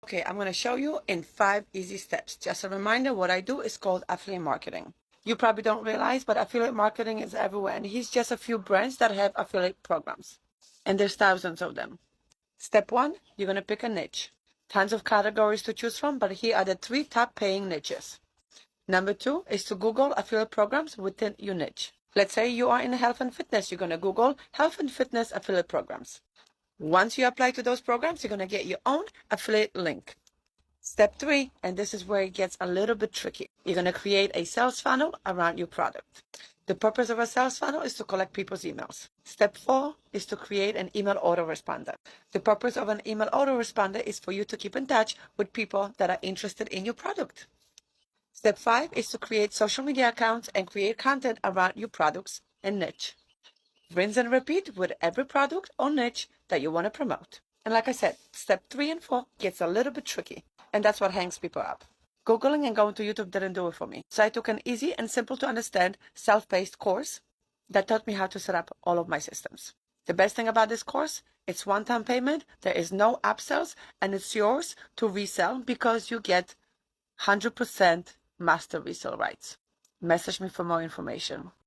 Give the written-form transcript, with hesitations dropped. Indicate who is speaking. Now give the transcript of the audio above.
Speaker 1: Okay, I'm going to show you in 5 easy steps. Just a reminder, what I do is called affiliate marketing. You probably don't realize, but affiliate marketing is everywhere. And here's just a few brands that have affiliate programs. And there's thousands of them. Step 1, you're going to pick a niche. Tons of categories to choose from, but here are the 3 top paying niches. Number 2 is to Google affiliate programs within your niche. Let's say you are in health and fitness. You're going to Google health and fitness affiliate programs. Once you apply to those programs, you're going to get your own affiliate link. Step 3, and this is where it gets a little bit tricky. You're going to create a sales funnel around your product. The purpose of a sales funnel is to collect people's emails. Step 4 is to create an email autoresponder. The purpose of an email autoresponder is for you to keep in touch with people that are interested in your product. Step 5 is to create social media accounts and create content around your products and niche. Rinse and repeat with every product or niche that you want to promote. And like I said, step 3 and 4 gets a little bit tricky. And that's what hangs people up. Googling and going to YouTube didn't do it for me. So I took an easy and simple to understand self-paced course that taught me how to set up all of my systems. The best thing about this course, it's one-time payment, there is no upsells, and it's yours to resell because you get 100% master resale rights. Message me for more information.